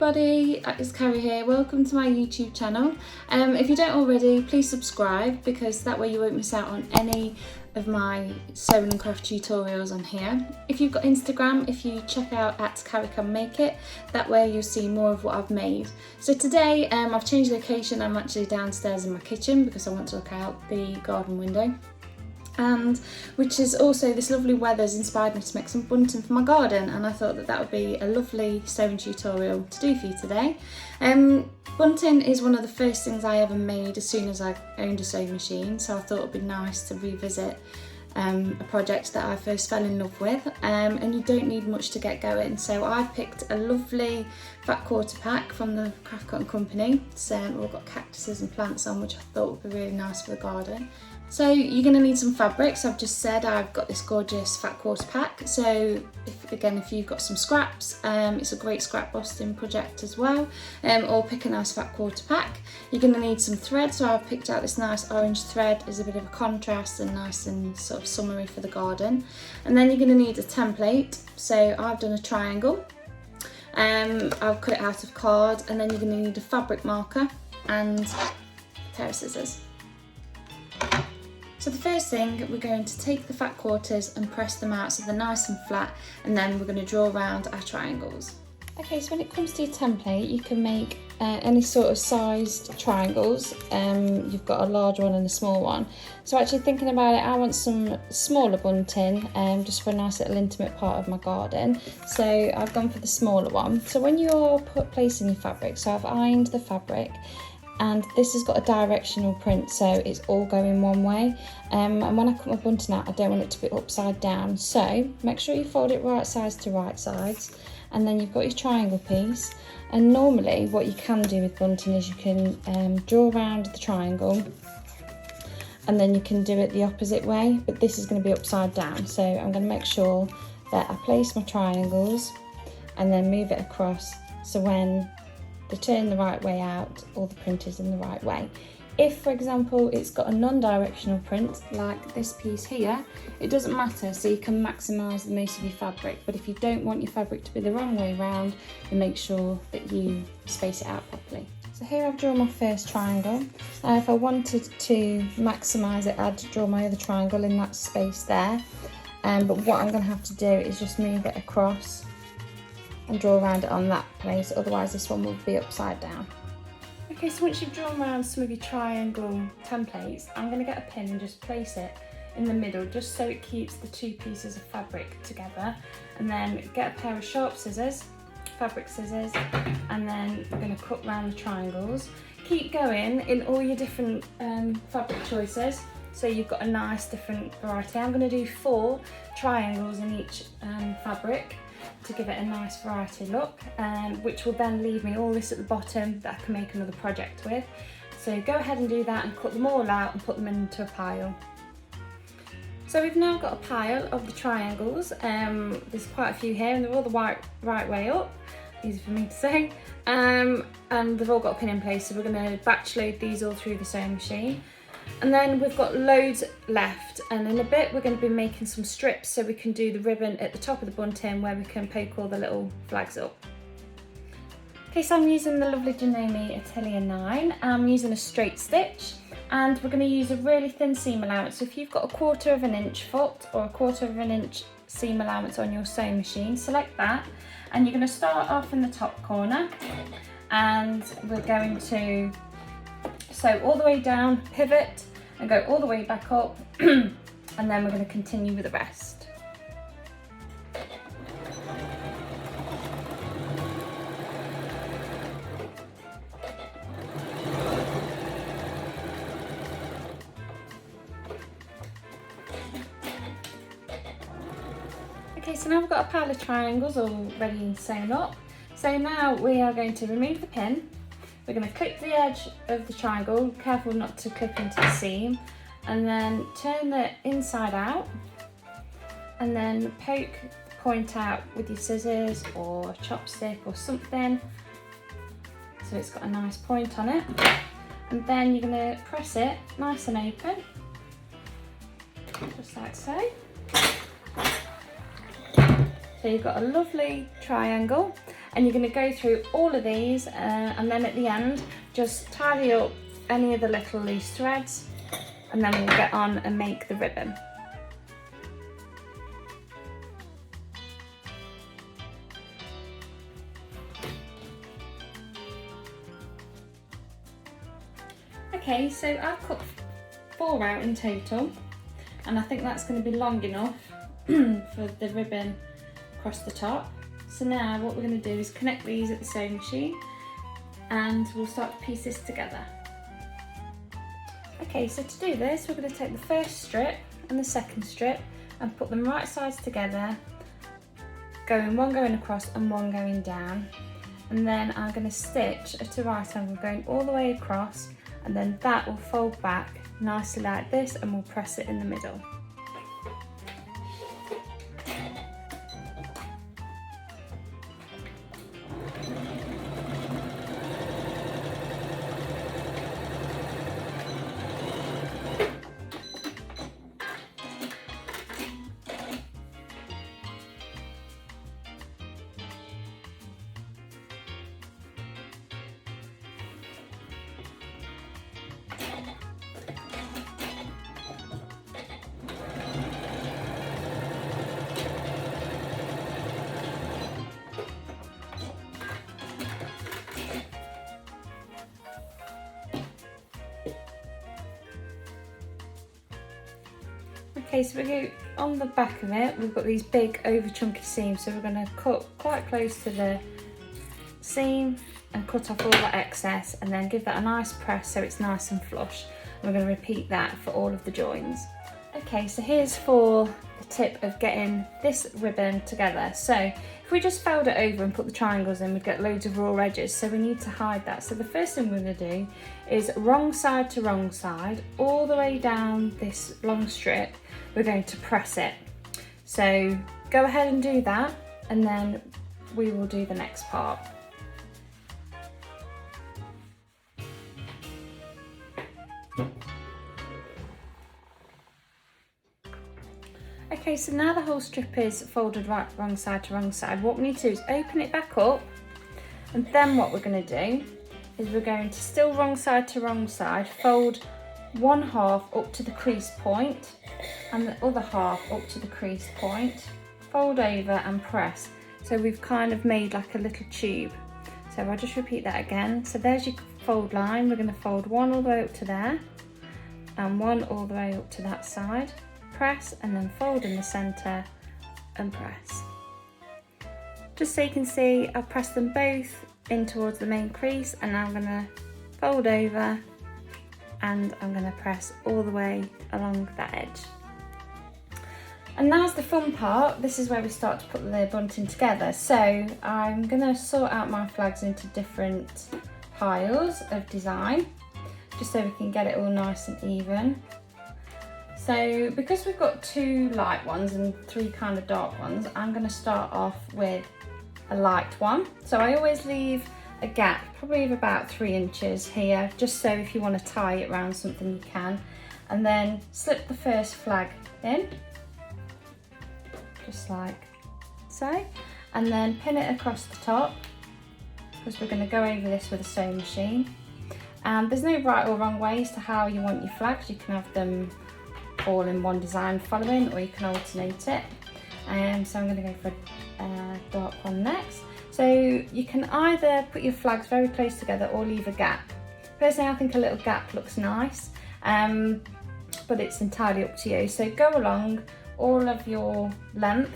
everybody, it's Carrie here. Welcome to my YouTube channel. If you don't already, please subscribe because that way you won't miss out on any of my sewing and craft tutorials on here. If you've got Instagram, if you check out @CarrieCanMakeIt, that way you'll see more of what I've made. So today I've changed location. I'm actually downstairs in my kitchen because I want to look out the garden window. And which is also, this lovely weather has inspired me to make some bunting for my garden, and I thought that that would be a lovely sewing tutorial to do for you today. Bunting is one of the first things I ever made as soon as I owned a sewing machine, so I thought it would be nice to revisit a project that I first fell in love with, and you don't need much to get going. So I picked a lovely fat quarter pack from the Craft Cotton Company. It's all got cactuses and plants on, which I thought would be really nice for the garden. So you're going to need some fabrics. I've just said I've got this gorgeous fat quarter pack. So if you've got some scraps, it's a great scrap busting project as well. Or pick a nice fat quarter pack. You're going to need some thread. So I've picked out this nice orange thread as a bit of a contrast and nice and sort of summery for the garden. And then you're going to need a template. So I've done a triangle. I'll cut it out of card, and then you're going to need a fabric marker and a pair of scissors. So the first thing, we're going to take the fat quarters and press them out so they're nice and flat, and then we're going to draw around our triangles. Okay, so when it comes to your template, you can make any sort of sized triangles. You've got a large one and a small one. So actually thinking about it, I want some smaller bunting just for a nice little intimate part of my garden. So I've gone for the smaller one. So when you're placing your fabric, so I've ironed the fabric, and this has got a directional print, so it's all going one way. And when I cut my bunting out, I don't want it to be upside down. So make sure you fold it right sides to right sides, and then you've got your triangle piece. And normally what you can do with bunting is you can draw around the triangle, and then you can do it the opposite way, but this is going to be upside down. So I'm going to make sure that I place my triangles and then move it across, so when they turn the right way out, all the print is in the right way. If, for example, it's got a non-directional print, like this piece here, it doesn't matter, so you can maximise the most of your fabric. But if you don't want your fabric to be the wrong way round, then make sure that you space it out properly. So here I've drawn my first triangle. If I wanted to maximise it, I'd draw my other triangle in that space there. But what I'm going to have to do is just move it across and draw around it on that place, otherwise this one will be upside down. Okay, so once you've drawn around some of your triangle templates, I'm going to get a pin and just place it in the middle, just so it keeps the two pieces of fabric together. And then get a pair of sharp scissors, fabric scissors, and then we're going to cut around the triangles. Keep going in all your different fabric choices, so you've got a nice different variety. I'm going to do 4 triangles in each fabric to give it a nice variety look, which will then leave me all this at the bottom that I can make another project with. So go ahead and do that and cut them all out and put them into a pile. So we've now got a pile of the triangles. There's quite a few here, and they're all the right way up, easy for me to say, and they've all got a pin in place. So we're going to batch load these all through the sewing machine. And then we've got loads left, and in a bit we're going to be making some strips so we can do the ribbon at the top of the bunting where we can poke all the little flags up. Okay, so I'm using the lovely Janome Atelier 9. I'm using a straight stitch, and we're going to use a really thin seam allowance. So if you've got a 1/4 of an inch foot or a 1/4 of an inch seam allowance on your sewing machine, select that, and you're going to start off in the top corner, and we're going to sew all the way down, pivot, and go all the way back up, and then we're going to continue with the rest. Okay, so now we've got a pile of triangles all ready and sewn up. So now we are going to remove the pin. We're going to clip the edge of the triangle, careful not to clip into the seam, and then turn the inside out, and then poke the point out with your scissors or a chopstick or something, so it's got a nice point on it. And then you're going to press it nice and open, just like so. So you've got a lovely triangle, And you're going to go through all of these and then at the end just tidy up any of the little loose threads, and then we'll get on and make the ribbon. Okay, so I've cut 4 out in total, and I think that's going to be long enough for the ribbon across the top. So now what we're going to do is connect these at the sewing machine and we'll start to piece this together. Okay, so to do this we're going to take the first strip and the second strip and put them right sides together, one going across and one going down, and then I'm going to stitch at a right angle going all the way across, and then that will fold back nicely like this and we'll press it in the middle. Okay, so we go on the back of it, we've got these big over chunky seams, so we're going to cut quite close to the seam and cut off all the excess, and then give that a nice press so it's nice and flush. And we're going to repeat that for all of the joins. Okay, so here's for the tip of getting this ribbon together. So if we just fold it over and put the triangles in, we'd get loads of raw edges, so we need to hide that. So the first thing we're going to do is wrong side to wrong side, all the way down this long strip, we're going to press it. So go ahead and do that, and then we will do the next part. Okay, so now the whole strip is folded wrong side to wrong side, what we need to do is open it back up, and then what we're going to do is we're going to still wrong side to wrong side, fold one half up to the crease point and the other half up to the crease point, fold over and press. So we've kind of made like a little tube. So I'll just repeat that again. So there's your fold line. We're going to fold one all the way up to there and one all the way up to that side, press, and then fold in the centre and press. Just so you can see, I've pressed them both in towards the main crease, and now I'm going to fold over and I'm going to press all the way along that edge. And now's the fun part. This is where we start to put the bunting together. So I'm going to sort out my flags into different piles of design, just so we can get it all nice and even. So because we've got 2 light ones and 3 kind of dark ones, I'm going to start off with a light one. So I always leave a gap, probably of about 3 inches here, just so if you want to tie it around something you can. And then slip the first flag in, just like so, and then pin it across the top, because we're going to go over this with a sewing machine. And there's no right or wrong ways to how you want your flags. You can have them all in one design following, or you can alternate it. So I'm going to go for a dark one next. So you can either put your flags very close together or leave a gap. Personally, I think a little gap looks nice, but it's entirely up to you. So go along all of your length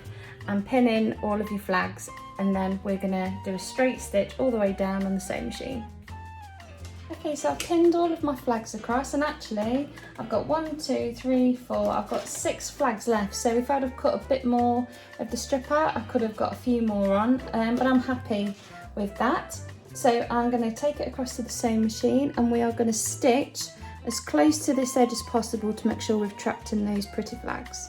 and pin in all of your flags, and then we're going to do a straight stitch all the way down on the sewing machine. Okay, so I've pinned all of my flags across, and actually I've got 1, 2, 3, 4, I've got 6 flags left. So if I'd have cut a bit more of the strip out, I could have got a few more on, but I'm happy with that. So I'm going to take it across to the sewing machine, and we are going to stitch as close to this edge as possible to make sure we've trapped in those pretty flags.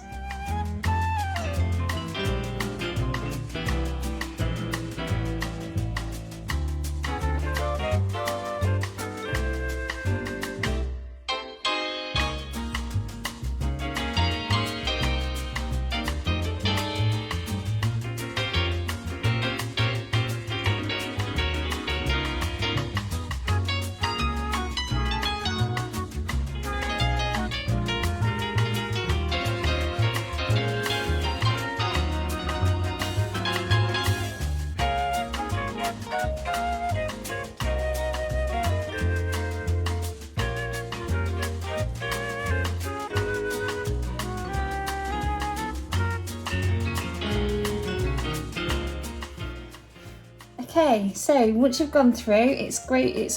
Okay, so once you've gone through, it's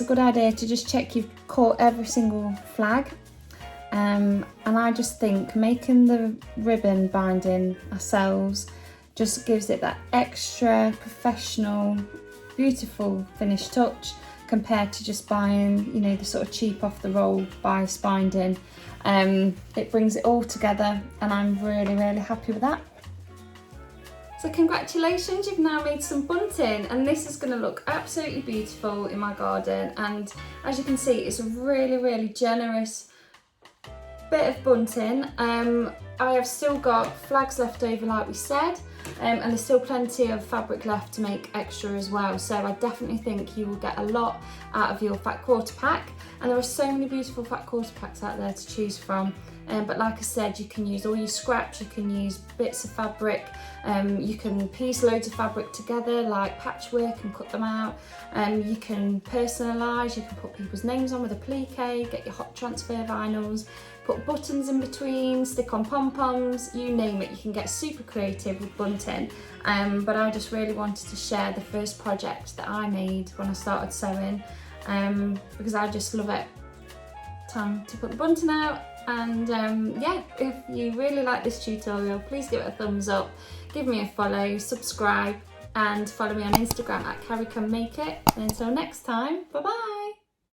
a good idea to just check you've caught every single flag. And I just think making the ribbon binding ourselves just gives it that extra professional, beautiful finished touch compared to just buying, you know, the sort of cheap off the roll bias binding. It brings it all together and I'm really, really happy with that. So congratulations, you've now made some bunting and this is going to look absolutely beautiful in my garden, and as you can see it's a really, really generous bit of bunting. I have still got flags left over like we said, and there's still plenty of fabric left to make extra as well, so I definitely think you will get a lot out of your fat quarter pack, and there are so many beautiful fat quarter packs out there to choose from. But like I said, you can use all your scraps, you can use bits of fabric, you can piece loads of fabric together like patchwork and cut them out. You can personalise, you can put people's names on with applique, get your hot transfer vinyls, put buttons in between, stick on pom-poms, you name it, you can get super creative with bunting. But I just really wanted to share the first project that I made when I started sewing, because I just love it. Time to put the bunting out. And yeah, if you really like this tutorial, please give it a thumbs up, give me a follow, subscribe, and follow me on Instagram at Carrie Can Make It. And until next time, bye bye.